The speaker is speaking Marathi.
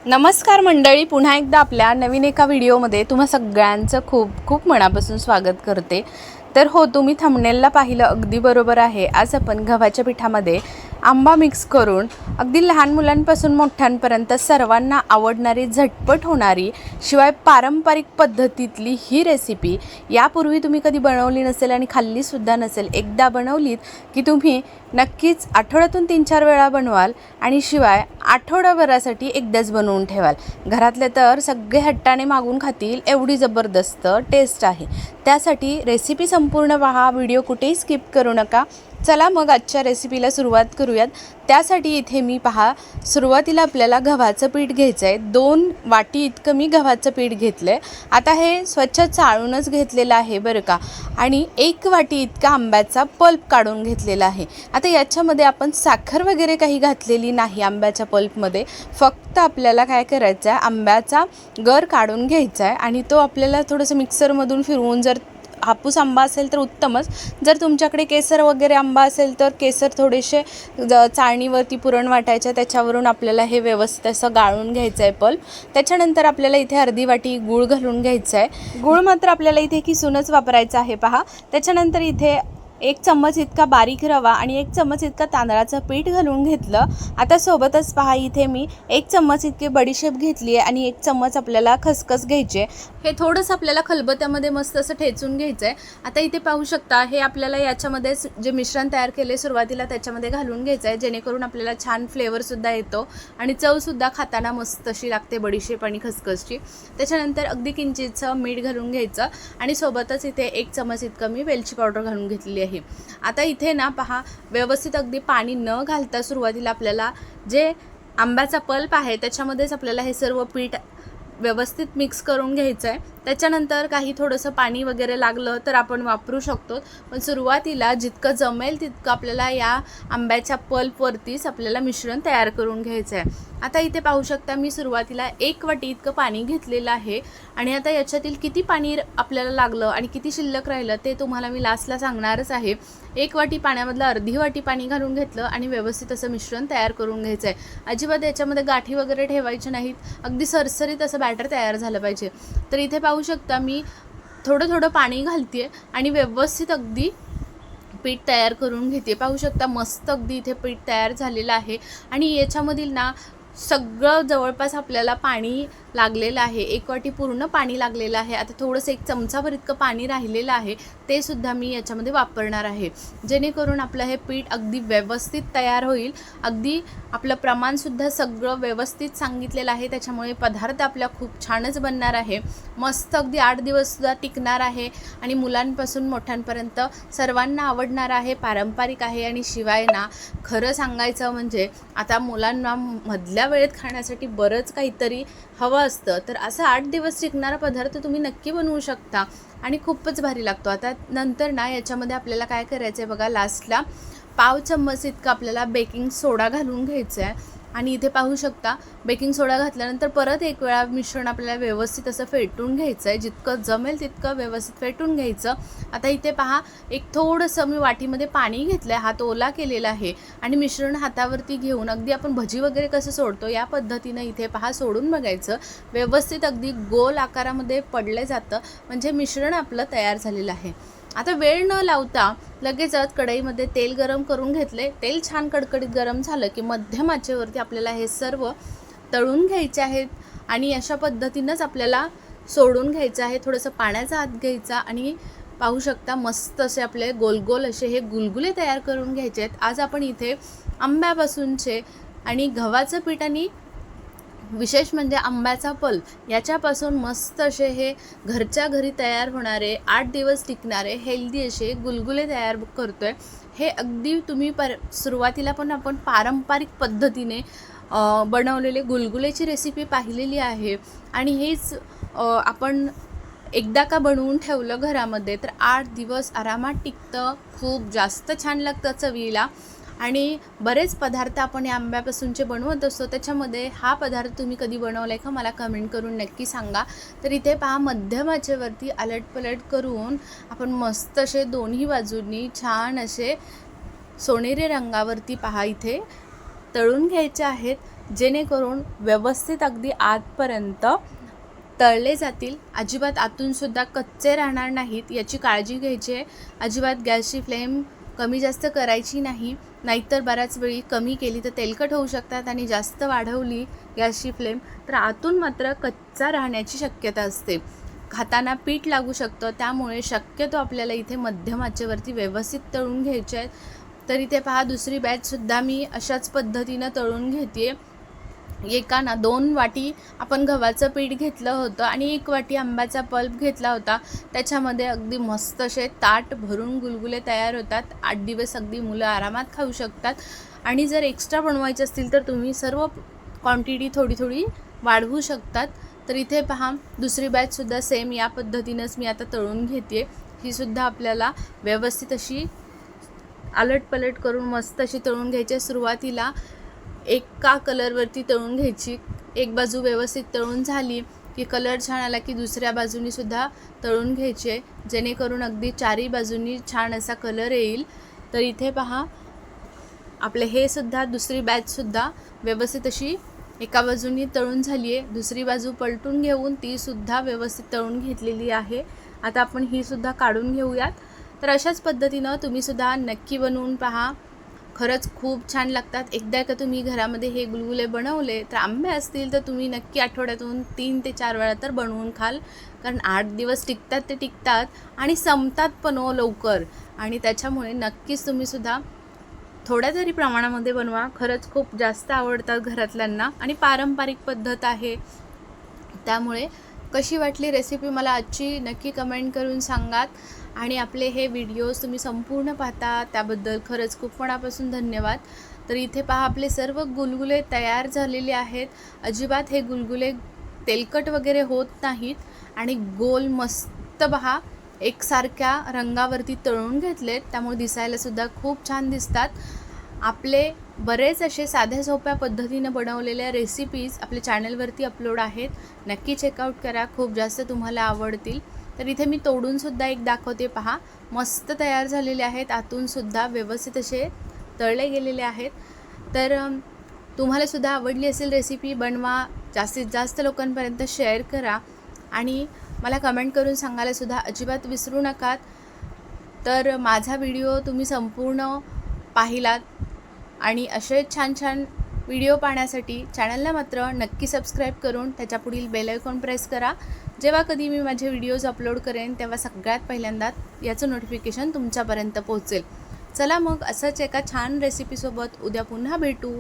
नमस्कार मंडळी, पुन्हा एकदा आपल्या नवीन एका व्हिडिओमध्ये तुम्हा सगळ्यांचं खूप खूप मनापासून स्वागत करते। तर हो, तुम्ही थंबनेलला पाहिलं अगदी बरोबर आहे। आज आपण गव्हाच्या पिठामध्ये आंबा मिक्स करून अगदी लहान मुलांपासून मोठ्यांपर्यंत सर्वांना आवडणारी, झटपट होणारी, शिवाय पारंपरिक पद्धतीतली ही रेसिपी यापूर्वी तुम्ही कधी बनवली नसेल आणि खाल्लीसुद्धा नसेल। एकदा बनवलीत की तुम्ही नक्कीच आठवड्यातून 3-4 वेळा बनवाल आणि शिवाय आठवड्याभरासाठी एकदाच बनवून ठेवाल। घरातले तर सगळे हट्टाने मागून खातील, एवढी जबरदस्त टेस्ट आहे। त्यासाठी रेसिपी संपूर्ण पहा, व्हिडिओ कुठेही स्किप करू नका। चला मग आजच्या रेसिपीला सुरुवात करूयात। त्यासाठी इथे मी पहा, सुरुवातीला आपल्याला गव्हाचं पीठ घ्यायचं आहे। 2 वाटी इतकं मी गव्हाचं पीठ घेतलं आहे। आता हे स्वच्छ चाळूनच घेतलेलं आहे बरं का। आणि 1 वाटी इतका आंब्याचा पल्प काढून घेतलेला आहे। आता याच्यामध्ये आपण साखर वगैरे काही घातलेली नाही आंब्याच्या पल्पमध्ये, फक्त आपल्याला काय करायचं आहे, आंब्याचा गर काढून घ्यायचा आहे आणि तो आपल्याला थोडंसं मिक्सरमधून फिरवून, जर हापूस आंबा असेल तर उत्तमच, जर तुमच्याकडे केसर वगैरे आंबा असेल तर केसर थोडेसे चाळणीवरती पुरण वाटायच्या, त्याच्यावरून आपल्याला हे व्यवस्थित असं गाळून घ्यायचं आहे पल्प। त्याच्यानंतर आपल्याला इथे अर्धी वाटी गूळ घालून घ्यायचा आहे। गूळ मात्र आपल्याला इथे किसूनच वापरायचा आहे पहा। त्याच्यानंतर इथे 1 चम्मच इतका बारीक रवा आणि 1 चम्मच इतका तांदळाचं पीठ घालून घेतलं। आता सोबतच पहा, इथे मी 1 चम्मच इतकी बडीशेप घेतली आहे आणि 1 चम्मच आपल्याला खसखस घ्यायची आहे। हे थोडंसं आपल्याला खलबत्त्यामध्ये मस्त असं ठेचून घ्यायचं आहे। आता इथे पाहू शकता, हे आपल्याला याच्यामध्ये जे मिश्रण तयार केले सुरुवातीला त्याच्यामध्ये घालून घ्यायचं आहे, जेणेकरून आपल्याला छान फ्लेवरसुद्धा येतो आणि चवसुद्धा खाताना मस्त अशी लागते बडीशेप आणि खसखसची। त्याच्यानंतर अगदी किंचितचं मीठ घालून घ्यायचं आणि सोबतच इथे 1 चम्मच इतकं मी वेलची पावडर घालून घेतलेली आहे। आता इथे ना पहा, व्यवस्थित अगदी पाणी न घालता सुरुवातीला आपल्याला जे आंब्याचा पल्प आहे त्याच्यामध्येच आपल्याला हे सर्व पीठ व्यवस्थित मिक्स करून घ्यायचं आहे। त्याच्यानंतर काही थोडंसं पाणी वगैरे लागलं तर आपण वापरू शकतो, पण सुरुवातीला जितकं जमेल तितकं आपल्याला या आंब्याच्या पल्पवरतीच आपल्याला मिश्रण तयार करून घ्यायचं आहे। आता इथे पाहू शकता, मी सुरुवातीला 1 वाटी इतकं पाणी घेतलेलं आहे आणि आता याच्यातील किती पाणी आपल्याला लागलं आणि किती शिल्लक राहिलं ते तुम्हाला मी लास्टला सांगणारच आहे। 1 वाटी पाण्यामधलं अर्धी वाटी पाणी घालून घेतलं आणि व्यवस्थित असं मिश्रण तयार करून घ्यायचं आहे। अजिबात याच्यामध्ये गाठी वगैरे ठेवायचे नाहीत, अगदी सरसरीत असं बॅटर तयार झालं पाहिजे। तर इथे पाहू शकता, मी थोडं थोडं पाणी घालते आणि व्यवस्थित अगदी पीठ तयार करून घेते। पाहू शकता, मस्त अगदी इथे पीठ तयार झालेलं आहे आणि याच्यामधील ना सगळं जवळपास आपल्याला पाणी लागलेलं आहे। 1 वाटी पूर्ण पाणी लागलेलं आहे। आता थोडंसं 1 चमचाभर इतकं पाणी राहिलेलं आहे, ते सुद्धा मी याच्यामध्ये वापरणार आहे, जेणेकरून आपलं हे पीठ अगदी व्यवस्थित तयार होईल। अगदी आपलं प्रमाणसुद्धा सगळं व्यवस्थित सांगितलेलं आहे, त्याच्यामुळे पदार्थ आपला खूप छानच बनणार आहे। मस्त अगदी 8 दिवससुद्धा टिकणार आहे आणि मुलांपासून मोठ्यांपर्यंत सर्वांना आवडणार आहे, पारंपरिक आहे आणि शिवाय ना खरं सांगायचं म्हणजे आता मुलांना मधल्या वेळेत खाण्यासाठी बरंच काहीतरी हवं असतं, तर असं 8 दिवस टिकणारा पदार्थ तुम्ही नक्की बनवू शकता आणि खूपच भारी लागतो। आता नंतर ना याच्यामध्ये आपल्याला काय करायचं आहे बघा, लास्टला पाव चम्मच इतका आपल्याला बेकिंग सोडा घालून घ्यायचा आहे आणि इथे पाहू शकता, बेकिंग सोडा घातल्यानंतर परत 1 वेळा मिश्रण आपल्याला व्यवस्थित असं फेटून घ्यायचं आहे, जितकं जमेल तितकं व्यवस्थित फेटून घ्यायचं। आता इथे पहा, एक थोडंसं मी वाटीमध्ये पाणी घेतलं आहे, हात ओला केलेला आहे आणि मिश्रण हातावरती घेऊन अगदी आपण भजी वगैरे कसं सोडतो या पद्धतीनं इथे पहा सोडून बघायचं। व्यवस्थित अगदी गोल आकारामध्ये पडलं जातं, म्हणजे मिश्रण आपलं तयार झालेलं आहे। आता वेळ न लावता लगेचच कढईमध्ये तेल गरम करून घेतले। तेल छान कडकडीत गरम झालं की मध्यम आचेवरती आपल्याला हे सर्व तळून घ्यायचे आहेत आणि अशा पद्धतीनंच आपल्याला सोडून घ्यायचं आहे। थोडंसं पाण्याचा हात घ्यायचा आणि पाहू शकता, मस्त असे आपले गोल असे हे गुलगुले तयार करून घ्यायचे आहेत। आज आपण इथे आंब्यापासूनचे आणि गव्हाचं पीठ आणि विशेष म्हणजे आंब्याचा पल्प याच्यापासून मस्त असे हे घरच्या घरी तयार होणारे, 8 दिवस टिकणारे हेल्दी असे गुलगुले तयार करतोय। हे अगदी तुम्ही सुरुवातीला पण आपण पारंपरिक पद्धतीने बनवलेले गुलगुलेची रेसिपी पाहिलेली आहे आणि हेच आपण एकदा का बनवून ठेवलं घरामध्ये तर 8 दिवस आरामात टिकतं, खूप जास्त छान लागतं चवीला। आणि बरेच पदार्थ आपण या आंब्यापासूनचे बनवत असतो, त्याच्यामध्ये हा पदार्थ तुम्ही कधी बनवला आहे का मला कमेंट करून नक्की सांगा। तर इथे पहा, मध्यम आचेवरती आलटपलट करून आपण मस्त असे दोन्ही बाजूंनी छान असे सोनेरी रंगावरती पहा इथे तळून घ्यायचे आहेत। जेणेकरून व्यवस्थित अगदी आतपर्यंत तळले जातील, अजिबात आतूनसुद्धा कच्चे राहणार नाहीत याची काळजी घ्यायची आहे. अजिबात गॅसची फ्लेम कमी जास्त करायची नाही, नाहीतर बऱ्याच वेळी कमी केली तर तेलकट होऊ शकतात आणि जास्त वाढवली गॅसची फ्लेम तर आतून मात्र कच्चा राहण्याची शक्यता असते. खाताना पीठ लागू शकतं, त्यामुळे शक्यतो आपल्याला इथे मध्यम आचेवरती व्यवस्थित तळून घ्यायचे आहेत. तर इथे पहा दुसरी बॅचसुद्धा मी अशाच पद्धतीनं तळून घेते. एकाना 2 वाटी आपण गव्हाचं पीठ घेतलं होतं आणि 1 वाटी आंब्याचा पल्प घेतला होता. त्याच्यामध्ये अगदी मस्त असे ताट भरून गुलगुले तयार होतात. 8 दिवस अगदी मुलं आरामात खाऊ शकतात. आणि जर एक्स्ट्रा बनवायचे असतील तर तुम्ही सर्व क्वांटिटी थोडी थोडी वाढवू शकतात. तर इथे पहा दुसरी बॅचसुद्धा सेम या पद्धतीनंच मी आता तळून घेते. ही सुद्धा आपल्याला व्यवस्थित अशी आलटपलट करून मस्त अशी तळून घ्यायची. सुरुवातीला एका कलरवरती तळून घ्यायची. एक बाजू व्यवस्थित तळून झाली की कलर छान आला की दुसऱ्या बाजूनी सुद्धा तळून घ्यायचे, जेणेकरून अगदी चारही बाजूंनी छान असा कलर येईल. तर इथे पहा आपले हे सुद्धा दुसरी बॅचसुद्धा व्यवस्थित अशी एका बाजूनी तळून झाली आहे. दुसरी बाजू पलटून घेऊन ती सुद्धा व्यवस्थित तळून घेतलेली आहे. आता आपण ही सुद्धा काढून घेऊयात. तर अशाच पद्धतीनं तुम्ही सुद्धा नक्की बनवून पहा, खरंच खूप छान लागतात. एकदा का तुम्ही घरामध्ये हे गुलगुले बनवले तर आंबे असतील तर तुम्ही नक्की आठवड्यातून 3 ते 4 वेळा तर बनवून खाल, कारण 8 दिवस टिकतात ते टिकतात आणि संपतात पण लवकर. आणि त्याच्यामुळे नक्कीच तुम्ही सुद्धा थोड्या तरी प्रमाणामध्ये बनवा. खरंच खूप जास्त आवडतात घरातल्यांना आणि पारंपरिक पद्धत आहे. त्यामुळे कशी वाटली रेसिपी मला आजची नक्की कमेंट करून सांगात. आणि आपले हे व्हिडिओज तुम्ही संपूर्ण पाहता त्याबद्दल खरंच खूप मनापासून धन्यवाद. तर इथे पहा आपले सर्व गुलगुले तयार झालेले आहेत. अजिबात हे गुलगुले तेलकट वगैरे होत नाहीत आणि गोल मस्त पहा एकसारख्या रंगावरती तळून घेतलेत, त्यामुळे दिसायलासुद्धा खूप छान दिसतात. आपले बरेच असे साध्या सोप्या पद्धतीनं बनवलेल्या रेसिपीज आपल्या चॅनलवरती अपलोड आहेत, नक्की चेकआउट करा, खूप जास्त तुम्हाला आवडतील. तर इथे मी तोडूनसुद्धा एक दाखवते पहा, मस्त तयार झालेले आहेत, आतूनसुद्धा व्यवस्थित असे तळले गेलेले आहेत. तर तुम्हालासुद्धा आवडली असेल रेसिपी, बनवा, जास्तीत जास्त लोकांपर्यंत शेअर करा आणि मला कमेंट करून सांगायलासुद्धा अजिबात विसरू नका. तर माझा व्हिडिओ तुम्ही संपूर्ण पाहिलात आणि असे छान छान व्हिडिओ पाहण्यासाठी चॅनलला मात्र नक्की सबस्क्राईब करून त्याच्या पुढील बेल आयकॉन प्रेस करा. जेव्हा कधी मी माझे व्हिडिओज अपलोड करेन तेव्हा सगळ्यात पहिल्यांदा याचं नोटिफिकेशन तुमच्यापर्यंत पोहोचेल. चला मग असंच एका छान रेसिपीसोबत उद्या पुन्हा भेटू.